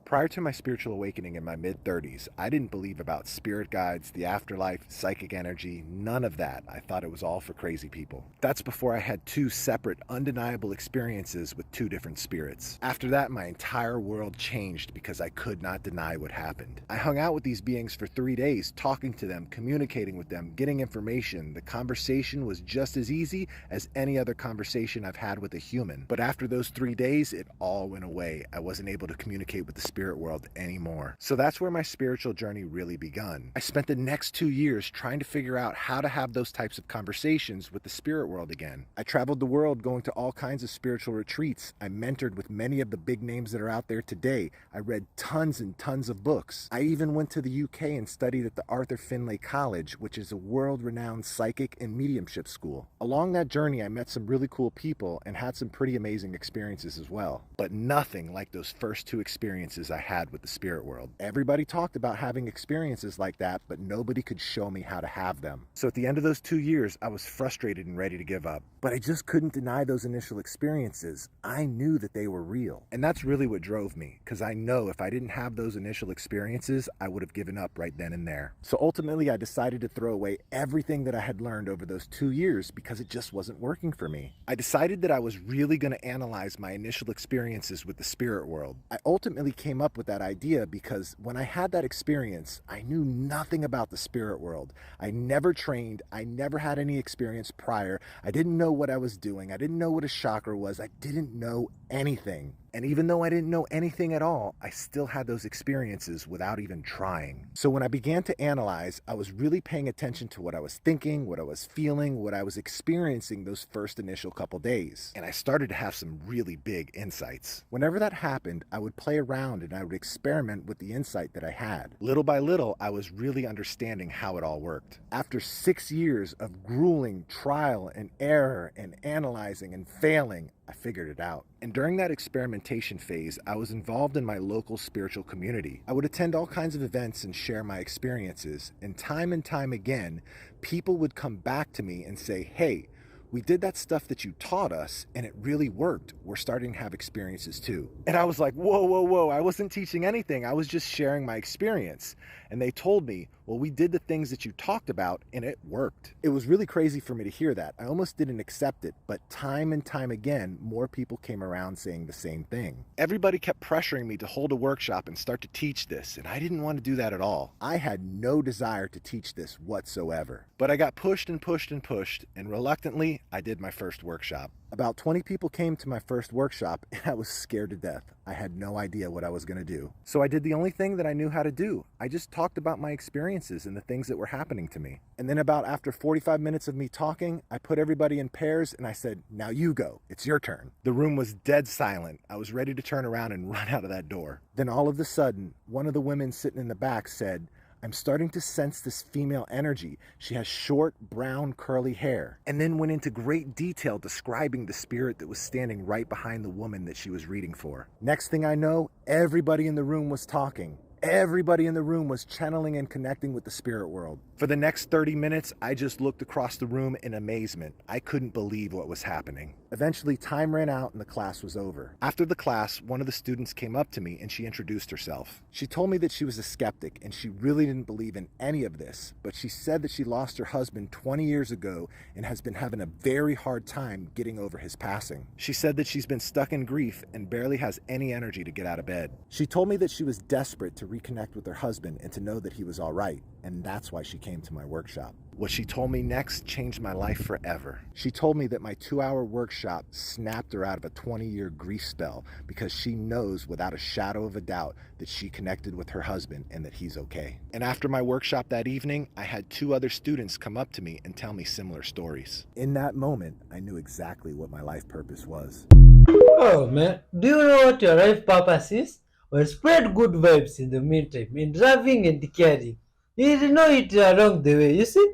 Prior to my spiritual awakening in my mid-30s, I didn't believe about spirit guides, the afterlife, psychic energy, none of that. I thought it was all for crazy people. That's before I had two separate, undeniable experiences with two different spirits. After that, my entire world changed because I could not deny what happened. I hung out with these beings for 3 days, talking to them, communicating with them, getting information. The conversation was just as easy as any other conversation I've had with a human. But after those 3 days, it all went away. I wasn't able to communicate with the spirit world anymore. So that's where my spiritual journey really begun. I spent the next 2 years trying to figure out how to have those types of conversations with the spirit world again. I traveled the world going to all kinds of spiritual retreats. I mentored with many of the big names that are out there today. I read tons and tons of books. I even went to the UK and studied at the Arthur Findlay College, which is a world-renowned psychic and mediumship school. Along that journey, I met some really cool people and had some pretty amazing experiences as well. But nothing like those first two experiences I had with the spirit world. Everybody talked about having experiences like that, but nobody could show me how to have them. So at the end of those 2 years, I was frustrated and ready to give up. But I just couldn't deny those initial experiences. I knew that they were real. And that's really what drove me, because I know if I didn't have those initial experiences, I would have given up right then and there. So ultimately, I decided to throw away everything that I had learned over those 2 years because it just wasn't working for me. I decided that I was really going to analyze my initial experiences with the spirit world. I ultimately came up with that idea because when I had that experience, I knew nothing about the spirit world. I never trained. I never had any experience prior. I didn't know what I was doing. I didn't know what a chakra was. I didn't know anything. And even though I didn't know anything at all, I still had those experiences without even trying. So when I began to analyze, I was really paying attention to what I was thinking, what I was feeling, what I was experiencing those first initial couple days. And I started to have some really big insights. Whenever that happened, I would play around and I would experiment with the insight that I had. Little by little, I was really understanding how it all worked. After 6 years of grueling trial and error and analyzing and failing, I figured it out. And during that experimentation phase, I was involved in my local spiritual community. I would attend all kinds of events and share my experiences. And time again, people would come back to me and say, "Hey, we did that stuff that you taught us and it really worked. We're starting to have experiences too." And I was like, whoa. I wasn't teaching anything. I was just sharing my experience. And they told me, "Well, we did the things that you talked about and it worked." It was really crazy for me to hear that. I almost didn't accept it, but time and time again, more people came around saying the same thing. Everybody kept pressuring me to hold a workshop and start to teach this, and I didn't want to do that at all. I had no desire to teach this whatsoever. But I got pushed, and reluctantly, I did my first workshop. About 20 people came to my first workshop, and I was scared to death. I had no idea what I was going to do. So I did the only thing that I knew how to do. I just talked about my experiences and the things that were happening to me. And then about after 45 minutes of me talking, I put everybody in pairs and I said, "Now you go. It's your turn." The room was dead silent. I was ready to turn around and run out of that door. Then all of a sudden, one of the women sitting in the back said, "I'm starting to sense this female energy. She has short, brown, curly hair," and then went into great detail describing the spirit that was standing right behind the woman that she was reading for. Next thing I know, everybody in the room was talking. Everybody in the room was channeling and connecting with the spirit world. For the next 30 minutes, I just looked across the room in amazement. I couldn't believe what was happening. Eventually, time ran out and the class was over. After the class, one of the students came up to me and she introduced herself. She told me that she was a skeptic and she really didn't believe in any of this, but she said that she lost her husband 20 years ago and has been having a very hard time getting over his passing. She said that she's been stuck in grief and barely has any energy to get out of bed. She told me that she was desperate to reconnect with her husband and to know that he was all right, and that's why she came to my workshop. What she told me next changed my life forever. She told me that my 2-hour workshop snapped her out of a 20-year grief spell because she knows without a shadow of a doubt that she connected with her husband and that he's okay. And after my workshop that evening, I had 2 other students come up to me and tell me similar stories. In that moment, I knew exactly what my life purpose was. Oh man, do you know what your life purpose is? Well, spread good vibes in the meantime, in loving and caring. You know it along the way, you see?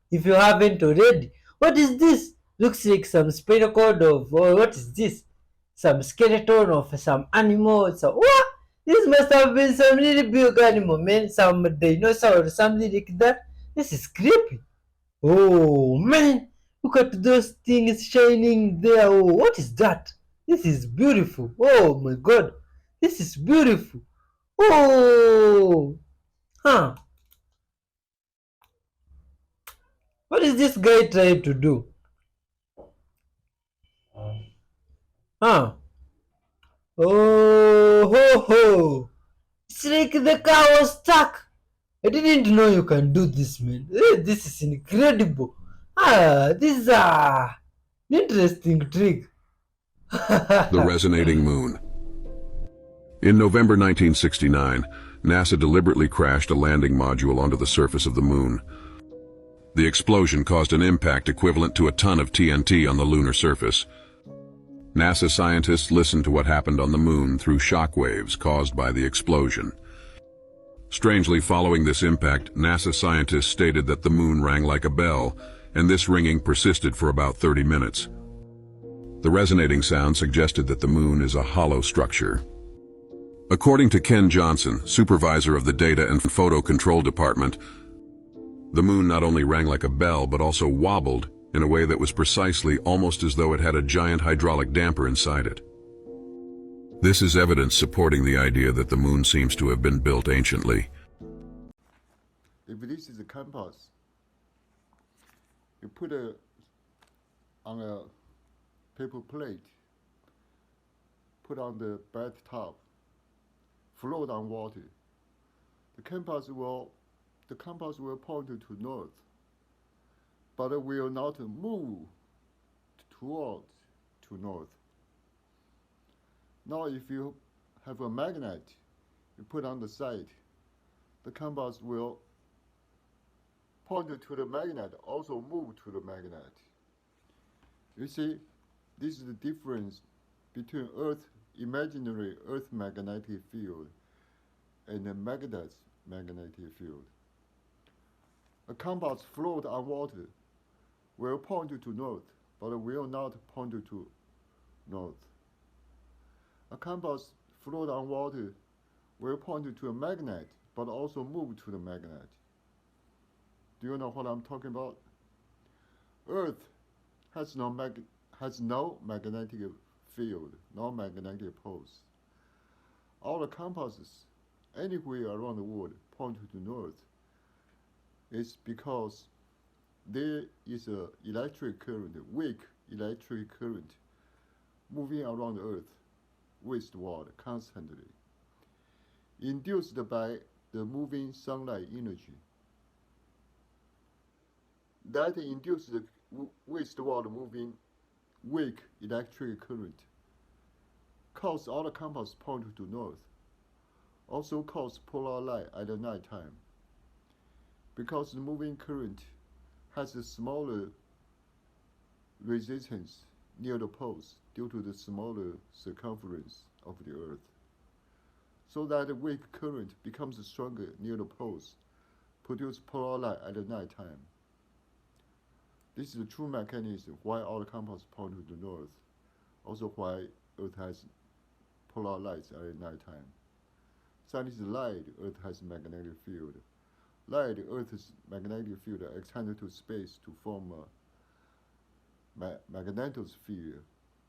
If you haven't already, what is this? Looks like some spinal cord of, or what is this? Some skeleton of some animal. So what? This must have been some really big animal, man. Some dinosaur or something like that. This is creepy. Oh man, look at those things shining there. Oh, what is that? This is beautiful. Oh my god, this is beautiful. Oh, huh. What is this guy trying to do? Huh? Oh, ho, ho. It's like the car was stuck. I didn't know you can do this, man. This is incredible. This is an interesting trick. The resonating moon. In November 1969, NASA deliberately crashed a landing module onto the surface of the moon. The explosion caused an impact equivalent to a ton of TNT on the lunar surface. NASA scientists listened to what happened on the moon through shock waves caused by the explosion. Strangely, following this impact, NASA scientists stated that the moon rang like a bell, and this ringing persisted for about 30 minutes. The resonating sound suggested that the moon is a hollow structure. According to Ken Johnson, supervisor of the Data and Photo Control Department, the moon not only rang like a bell but also wobbled in a way that was precisely almost as though it had a giant hydraulic damper inside it. This is evidence supporting the idea that the moon seems to have been built anciently. If this is a compass, you put it on a paper plate, put on the bathtub, float on water. The compass will point to north, but it will not move towards to north. Now if you have a magnet you put on the side, the compass will point to the magnet, also move to the magnet. You see, this is the difference between imaginary Earth magnetic field and the magnet's magnetic field. A compass float on water will point to north, but will not point to north. A compass float on water will point to a magnet, but also move to the magnet. Do you know what I'm talking about? Earth has no magnetic field, no magnetic poles. All the compasses anywhere around the world point to north. It's because there is an electric current, weak electric current, moving around the Earth westward constantly, induced by the moving sunlight energy. That induced the westward moving weak electric current, cause all the compass point to north, also cause polar light at the night time. Because the moving current has a smaller resistance near the poles due to the smaller circumference of the Earth, so that the weak current becomes stronger near the poles, produce polar light at the night time. This is the true mechanism why all the compass point to the north, also why Earth has polar lights at the night time. Scientists lied Earth has a magnetic field. Light Earth's magnetic field extended to space to form a magnetosphere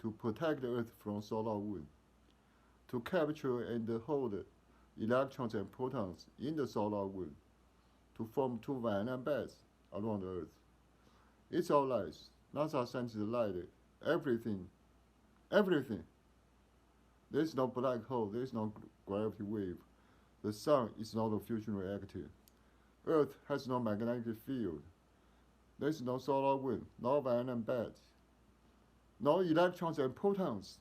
to protect the Earth from solar wind, to capture and hold electrons and protons in the solar wind, to form two violin bands around the Earth. It's all lies. NASA scientists lied everything. Everything. There's no black hole, there's no gravity wave. The sun is not a fusion reactor. Earth has no magnetic field. There's no solar wind, no violin bands, no electrons and protons.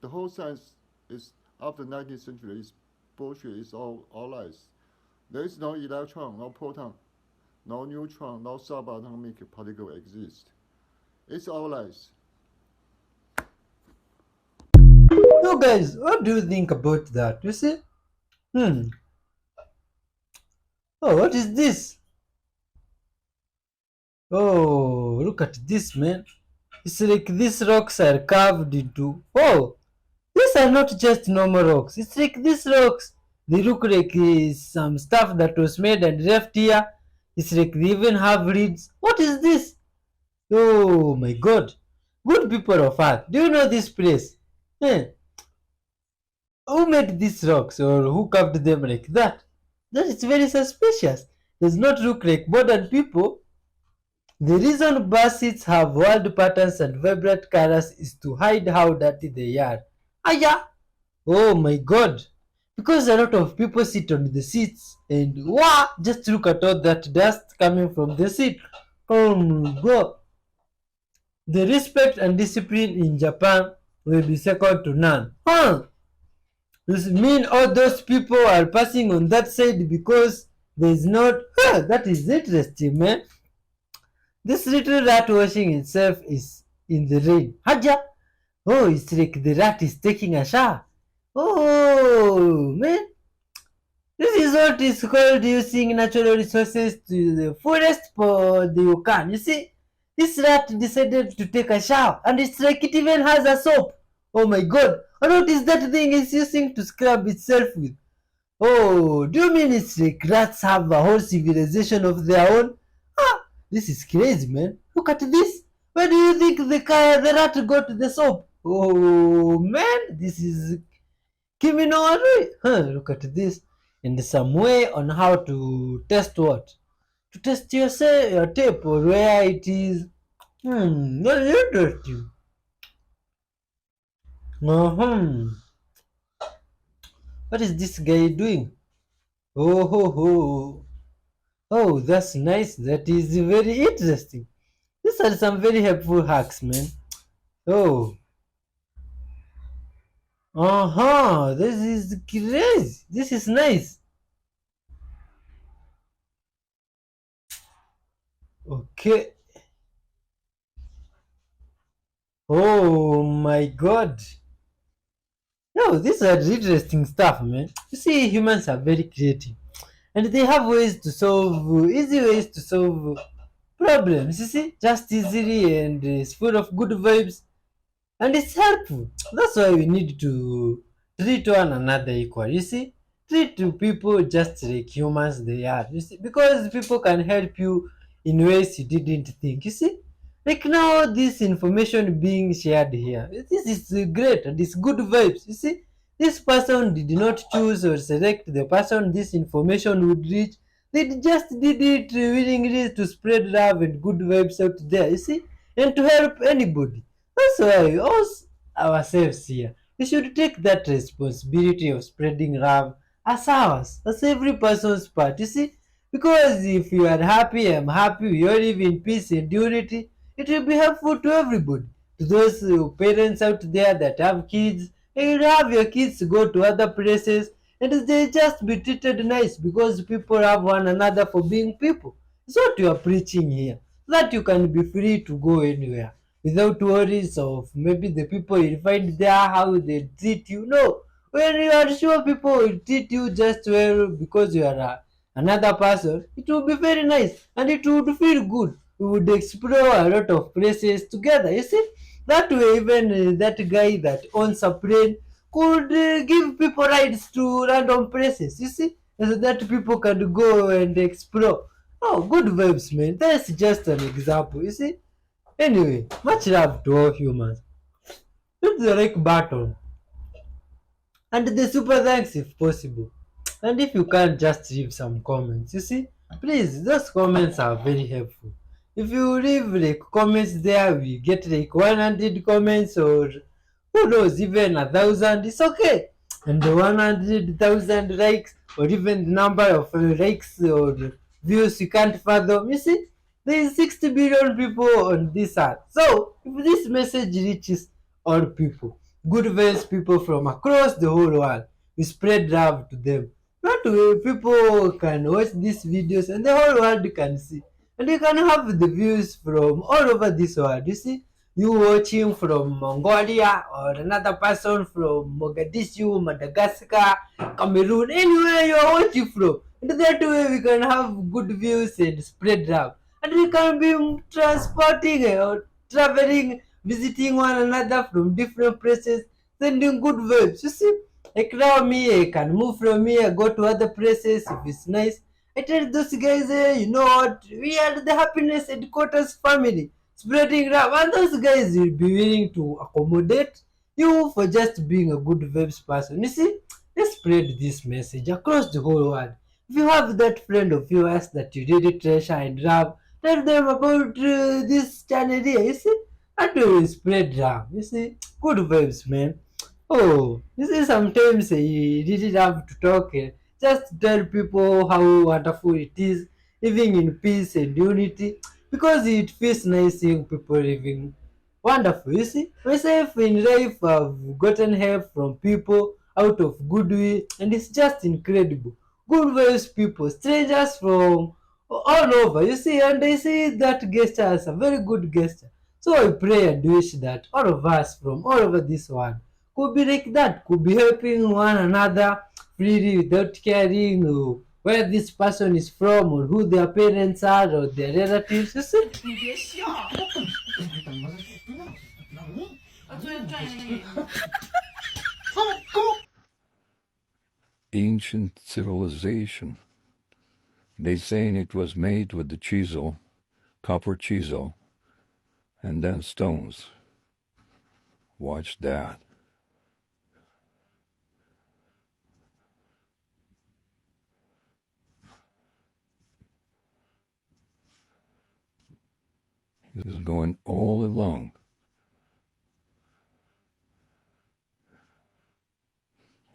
The whole science is after the 19th century is bullshit. It's all lies. There is no electron, no proton, no neutron, no subatomic particle exist. It's all lies. So guys, what do you think about that? You see? Oh, what is this? Oh, look at this, man. It's like these rocks are carved into. Oh, these are not just normal rocks. It's like these rocks. They look like some stuff that was made and left here. It's like they even have reeds. What is this? Oh my god. Good people of Earth. Do you know this place? Eh, Who made these rocks or who carved them like that? That is very suspicious. Does not look like modern people. The reason baskets have wild patterns and vibrant colors is to hide how dirty they are. Aya! Oh my god! Because a lot of people sit on the seats and wow! Just look at all that dust coming from the seat. Oh my god! The respect and discipline in Japan will be second to none. Huh? Does it mean all those people are passing on that side because there is not. Huh, that is interesting, man. This little rat washing itself is in the rain. Haja! Oh, it's like the rat is taking a shower. Oh, man. This is what is called using natural resources to the fullest for the you can. You see, this rat decided to take a shower, and it's like it even has a soap. Oh my god! And what is that thing it's using to scrub itself with? Oh, do you mean it's like rats have a whole civilization of their own? Ah, this is crazy, man. Look at this. Where do you think the rat got the soap? Oh man, this is Kimi no Arui. Huh, look at this. And some way on how to test what? To test your tape or where it is. Very interesting. Uh-huh. What is this guy doing? Oh ho ho. Oh, that's nice. That is very interesting. These are some very helpful hacks, man. Oh. Uh-huh. This is crazy. This is nice. Okay. Oh my god. No, these are interesting stuff, man. You see, humans are very creative. And they have ways to solve, easy ways to solve problems, you see, just easily and it's full of good vibes and it's helpful. That's why we need to treat one another equal. You see, treat people just like humans they are. You see, because people can help you in ways you didn't think. You see, like now this information being shared here. This is great and it's good vibes. You see, this person did not choose or select the person this information would reach. They just did it willingly to spread love and good vibes out there. You see, and to help anybody. That's why us ourselves here, we should take that responsibility of spreading love as ours, as every person's part. You see, because if you are happy, I'm happy, we all live in peace and unity, it will be helpful to everybody. To those parents out there that have kids, and you have your kids go to other places and they just be treated nice because people have one another for being people. It's what you are preaching here. That you can be free to go anywhere without worries of maybe the people you find there how they treat you. No, when you are sure people will treat you just well because you are another person, it will be very nice and it would feel good. We would explore a lot of places together. You see, that way even that guy that owns a plane could give people rides to random places. You see, so that people can go and explore. Oh, good vibes, man. That's just an example. You see. Anyway, much love to all humans. Hit the like button and the super thanks if possible. And if you can just leave some comments, you see, please, those comments are very helpful. If you leave like comments there, we get like 100 comments or who knows, even 1,000, it's okay. And the 100,000 likes or even the number of likes or views you can't fathom, you see, there is 60 billion people on this earth. So if this message reaches all people, good vibes people from across the whole world, we spread love to them. That way people can watch these videos and the whole world can see. And you can have the views from all over this world. You see, you watching from Mongolia or another person from Mogadishu, Madagascar, Cameroon, anywhere you are watching from. And that way we can have good views and spread love. And we can be transporting or traveling, visiting one another from different places, sending good vibes. You see, like now me, I can move from here, go to other places if it's nice. I tell those guys, you know what, we are the happiness headquarters family, spreading love, and those guys will be willing to accommodate. you for just being a good vibes person. You see, let's spread this message across the whole world. If you have that friend of yours that you really treasure and love, tell them about this channel here. You see, that will spread love. You see, good vibes, man. Oh, you see, sometimes you didn't have to talk. Just tell people how wonderful it is living in peace and unity because it feels nice seeing people living wonderful. You see, myself in life, I've gotten help from people out of goodwill, and it's just incredible. Good vibes people, strangers from all over. You see, and I see that gesture as a very good gesture. So I pray and wish that all of us from all over this world could be like that, could be helping one another freely without caring where this person is from or who their parents are or their relatives. You see? Ancient civilization. They saying it was made with the chisel, copper chisel, and then stones. Watch that. This is going all along.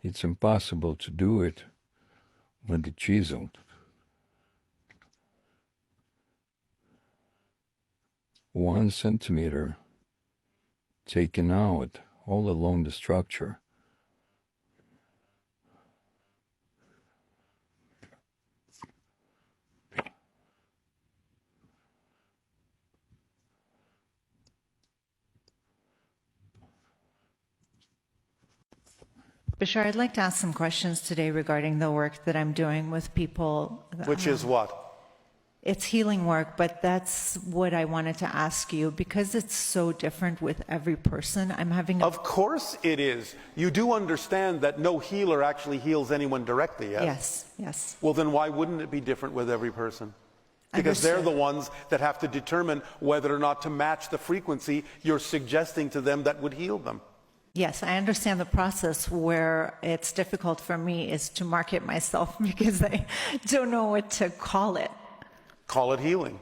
It's impossible to do it with the chisel. 1 centimeter taken out all along the structure. Bashar, I'd like to ask some questions today regarding the work that I'm doing with people. Which is what? It's healing work, but that's what I wanted to ask you because it's so different with every person. I'm having a... Of course it is. You do understand that no healer actually heals anyone directly, yes? Yes, yes. Well, then why wouldn't it be different with every person? Because they're the ones that have to determine whether or not to match the frequency you're suggesting to them that would heal them. Yes, I understand the process. Where it's difficult for me is to market myself because I don't know what to call it. Call it healing.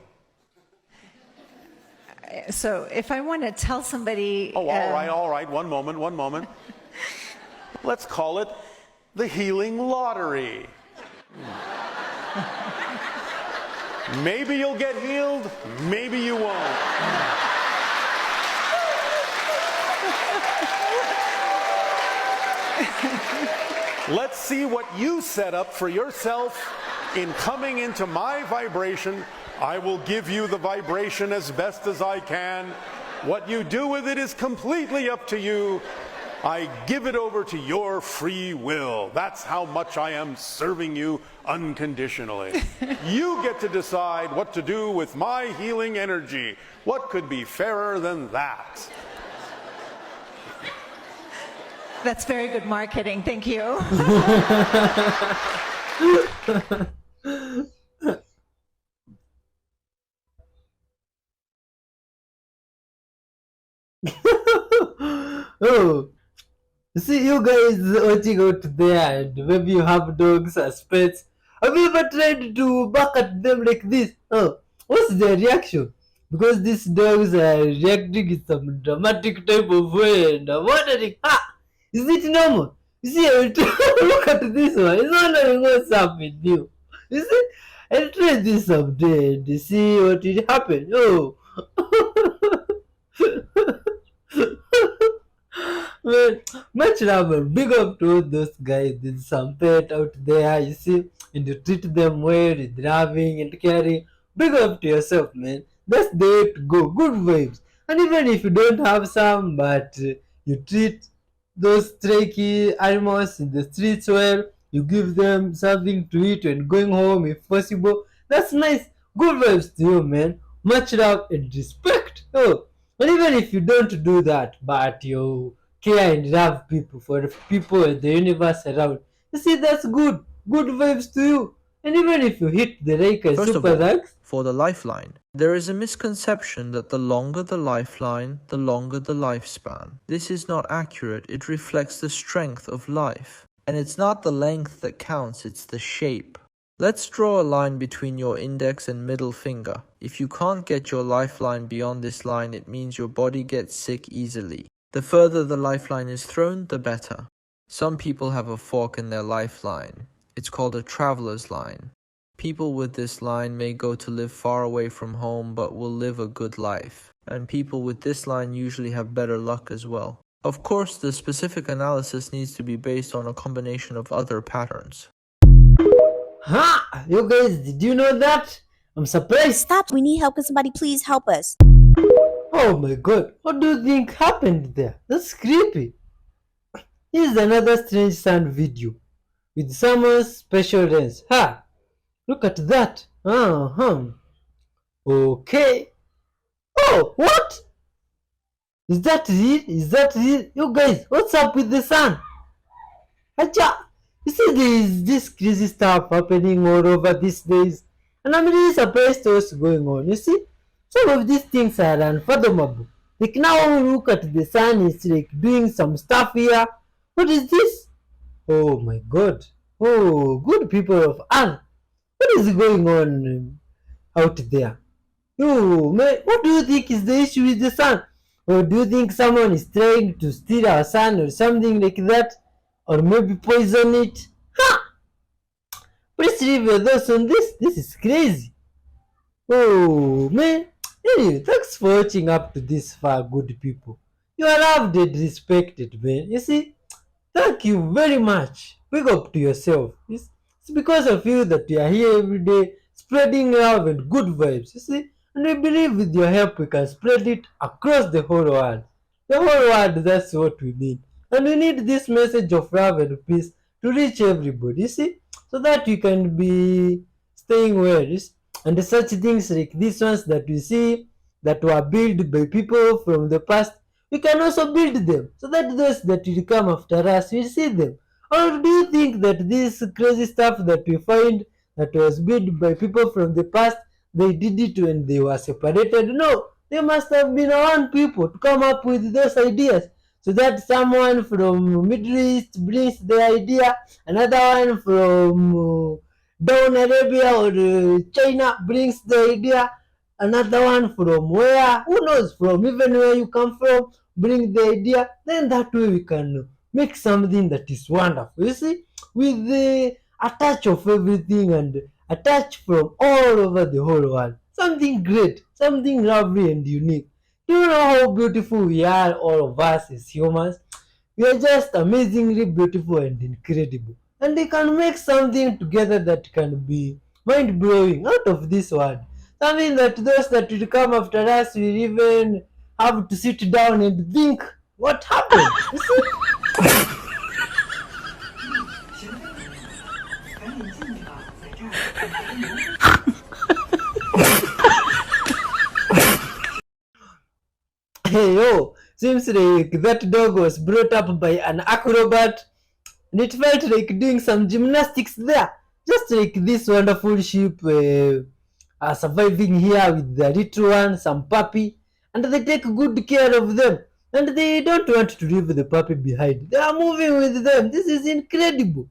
So if I want to tell somebody... Oh, all right. One moment. Let's call it the healing lottery. Maybe you'll get healed, maybe you won't. Let's see what you set up for yourself in coming into my vibration. I will give you the vibration as best as I can. What you do with it is completely up to you. I give it over to your free will. That's how much I am serving you unconditionally. You get to decide what to do with my healing energy. What could be fairer than that? That's very good marketing. Thank you. Oh, see you guys watching out there, and maybe you have dogs as pets. Have you ever tried to bark at them like this? Oh, what's their reaction? Because these dogs are reacting in some dramatic type of way, and I'm wondering, is it normal? You see, look at this one. It's wondering what's up with you. You see, I'll try this someday and see what will happen. Oh. Man, much love and big up to all those guys. There's some pet out there, you see, and you treat them well with loving and caring. Big up to yourself, man. That's the way to go. Good vibes. And even if you don't have some, but you treat those stray animals in the streets well, you give them something to eat and going home if possible. That's nice. Good vibes to you, man. Much love and respect. Oh, and even if you don't do that, but you care and love people for the people and the universe around, you see, that's good. Good vibes to you. And even if you hit the Reika First of super all, drugs, for the lifeline, there is a misconception that the longer the lifeline, the longer the lifespan. This is not accurate. It reflects the strength of life. And it's not the length that counts, it's the shape. Let's draw a line between your index and middle finger. If you can't get your lifeline beyond this line, it means your body gets sick easily. The further the lifeline is thrown, the better. Some people have a fork in their lifeline. It's called a traveler's line. People with this line may go to live far away from home but will live a good life. And people with this line usually have better luck as well. Of course, the specific analysis needs to be based on a combination of other patterns. ha! You guys, did you know that? I'm surprised. Stop. We need help. Can somebody please help us? Oh my god, what do you think happened there? That's creepy. Here's another strange sound video with someone's special lens. Ha! Look at that. Okay. Oh, what? Is that real? Is that real? You guys, what's up with the sun? Acha! You see, there is this crazy stuff happening all over these days. And I'm really surprised to what's going on. You see, some of these things are unfathomable. Like now look at the sun, it's like doing some stuff here. What is this? Oh my god. Oh, good people of Earth. What is going on out there? You, man, what do you think is the issue with the sun? Or do you think someone is trying to steal our sun or something like that? Or maybe poison it? Ha! Please leave your thoughts on this. This is crazy. Oh, man. Anyway, thanks for watching up to this far, good people. You are loved and respected, man. You see, thank you very much. Big up to yourself. It's because of you that we are here every day, spreading love and good vibes, you see. And we believe with your help we can spread it across the whole world. The whole world, that's what we need. And we need this message of love and peace to reach everybody, you see, so that we can be staying well. You see? And such things like these ones that we see that were built by people from the past, we can also build them so that those that will come after us will see them. Or do you think that this crazy stuff that we find that was built by people from the past, they did it when they were separated? No, they must have been one people to come up with those ideas. So that someone from Middle East brings the idea, another one from down Arabia or China brings the idea, another one from where, who knows, from even where you come from, bring the idea. Then that way we can make something that is wonderful. You see, with a touch of everything and a touch from all over the whole world. Something great, something lovely and unique. Do you know how beautiful we are, all of us as humans? We are just amazingly beautiful and incredible. And they can make something together that can be mind-blowing, out of this world. Something that those that will come after us will even have to sit down and think, what happened? You see? Hey yo, seems like that dog was brought up by an acrobat and it felt like doing some gymnastics there. Just like this wonderful sheep are surviving here with the little one, some puppy, and they take good care of them. And they don't want to leave the puppy behind. They are moving with them. This is incredible.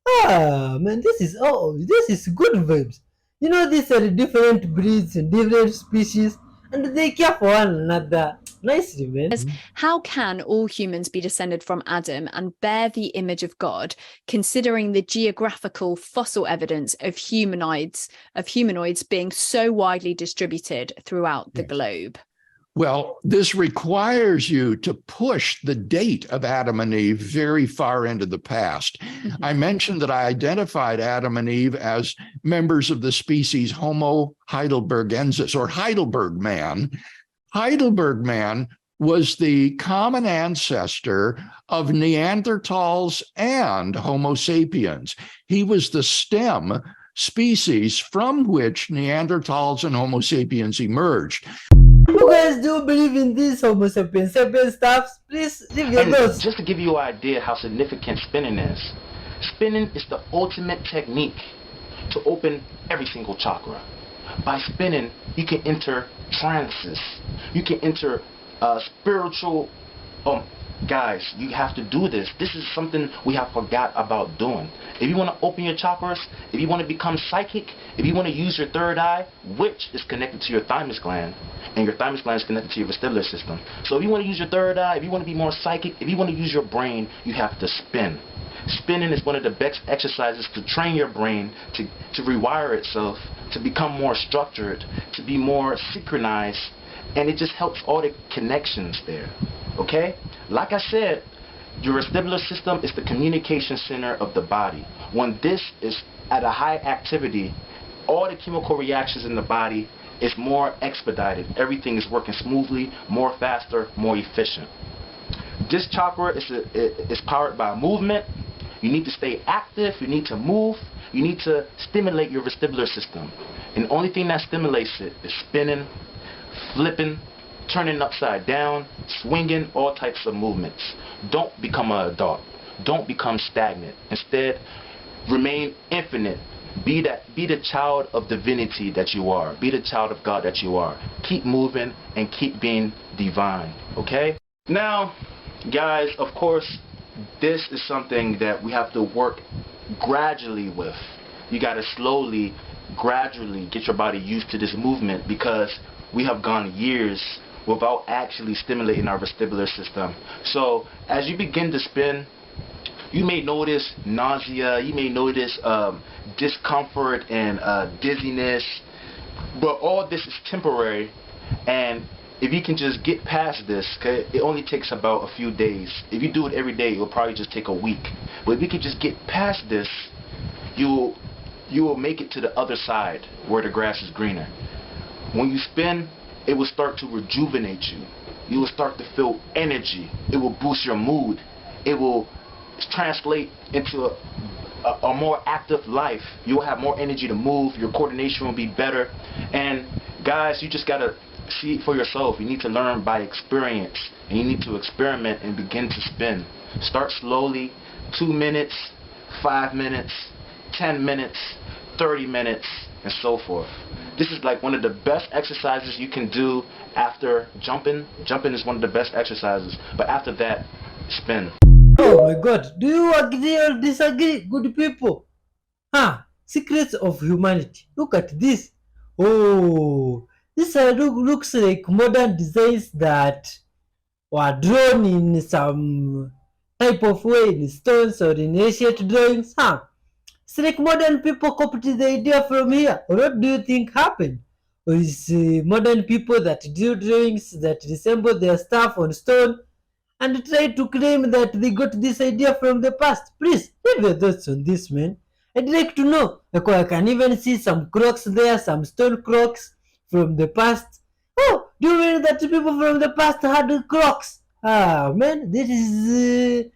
Ah, man, this is good vibes. You know, these are different breeds and different species, and they care for one another. Nicely, man. How can all humans be descended from Adam and bear the image of God, considering the geographical fossil evidence of humanoids being so widely distributed throughout the globe? Well, this requires you to push the date of Adam and Eve very far into the past. I mentioned that I identified Adam and Eve as members of the species Homo heidelbergensis, or Heidelberg man. Heidelberg man was the common ancestor of Neanderthals and Homo sapiens. He was the stem species from which Neanderthals and Homo sapiens emerged. You guys do believe in this Homo sapiens stuff? Please leave your thoughts. Just to give you an idea how significant spinning is. Spinning is the ultimate technique to open every single chakra. By spinning, you can enter trances. You can enter spiritual. Guys, you have to do this. This is something we have forgot about doing. If you want to open your chakras, if you want to become psychic, if you want to use your third eye, which is connected to your thymus gland, and your thymus gland is connected to your vestibular system. So if you want to use your third eye, if you want to be more psychic, if you want to use your brain, you have to spin. Spinning is one of the best exercises to train your brain to rewire itself, to become more structured, to be more synchronized, and it just helps all the connections there. Okay? Like I said, your vestibular system is the communication center of the body. When this is at a high activity, all the chemical reactions in the body is more expedited. Everything is working smoothly, more faster, more efficient. This chakra is powered by movement. You need to stay active, you need to move, you need to stimulate your vestibular system. And the only thing that stimulates it is spinning, flipping, turning upside down, swinging, all types of movements. Don't become an adult. Don't become stagnant. Instead, remain infinite. Be the child of divinity that you are. Be the child of God that you are. Keep moving and keep being divine. Okay? Now, guys, of course, this is something that we have to work gradually with. You got to slowly, gradually get your body used to this movement, because we have gone years without actually stimulating our vestibular system. So as you begin to spin, you may notice nausea, you may notice discomfort and dizziness, but all this is temporary. And if you can just get past this, okay, it only takes about a few days. If you do it every day, it will probably just take a week. But if you can just get past this, you will make it to the other side where the grass is greener. When you spin, it will start to rejuvenate you. You will start to feel energy. It will boost your mood. It will translate into a more active life. You will have more energy to move. Your coordination will be better. And guys, you just gotta see it for yourself. You need to learn by experience, and you need to experiment and begin to spin. Start slowly, 2 minutes, 5 minutes, 10 minutes, 30 minutes, and so forth. This is like one of the best exercises you can do after jumping. Jumping is one of the best exercises, but after that, spin. Oh my god, do you agree or disagree, good people? Secrets of humanity. Look at this. Oh, this looks like modern designs that were drawn in some type of way in stones or in ancient drawings. It's like modern people copied the idea from here. Or what do you think happened? Or is modern people that do drawings that resemble their stuff on stone and try to claim that they got this idea from the past? Please leave your thoughts on this, man. I'd like to know. Like, I can even see some crocks there, some stone crocks from the past. Oh, do you mean that people from the past had crocks? Man, this is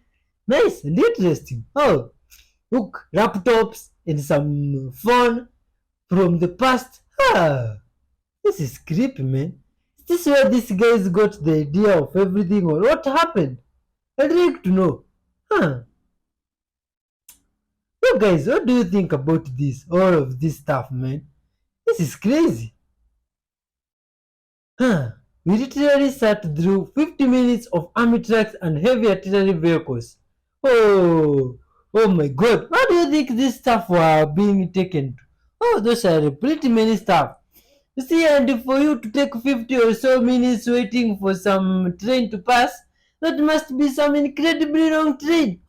nice and interesting. Oh, look, laptops and some phone from the past. This is creepy, man. Is this where these guys got the idea of everything, or what happened? I'd like to know. You guys, what do you think about this? All of this stuff, man. This is crazy. We literally sat through 50 minutes of army trucks and heavy artillery vehicles. Oh my god. How do you think this stuff were being taken to? Oh, those are pretty many stuff. You see, and for you to take 50 or so minutes waiting for some train to pass, that must be some incredibly long train.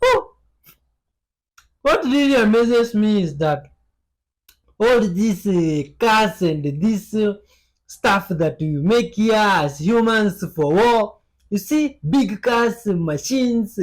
What really amazes me is that all these cars and this stuff that we make here as humans for war, you see, big cars, machines,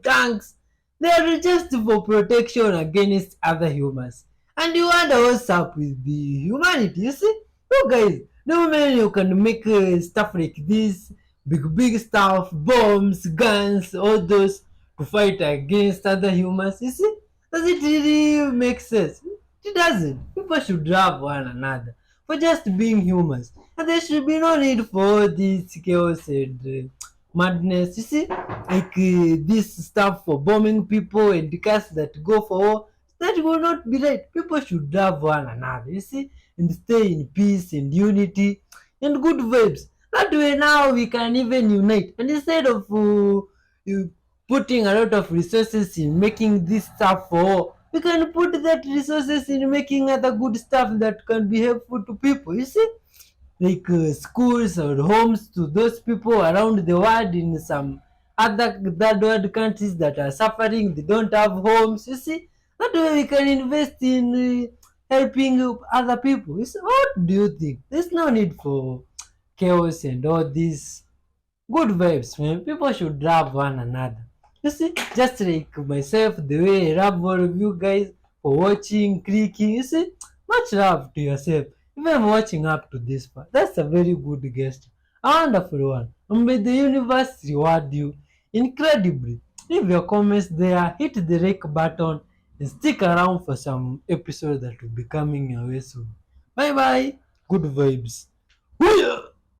tanks, they are just for protection against other humans. And you wonder what's up with the humanity, you see? You guys, no man you can make stuff like this, big stuff, bombs, guns, all those to fight against other humans, you see? Does it really make sense? It doesn't. People should love one another for just being humans. And there should be no need for this chaos and madness. You see, like this stuff for bombing people and the cars that go for war. That will not be right. People should love one another, you see, and stay in peace and unity and good vibes. That way now we can even unite. And instead of you putting a lot of resources in making this stuff for all, we can put that resources in making other good stuff that can be helpful to people, you see, like schools or homes to those people around the world in some other third world countries that are suffering. They don't have homes, you see. That way we can invest in helping other people. You see, what do you think? There's no need for chaos and all these good vibes, man. People should love one another. You see, just like myself, the way I love all of you guys for watching, clicking. You see, much love to yourself. Even watching up to this part. That's a very good gesture. A wonderful one. And may the universe reward you incredibly. Leave your comments there, hit the like button, and stick around for some episodes that will be coming your way soon. Bye bye. Good vibes. Hoo-yah!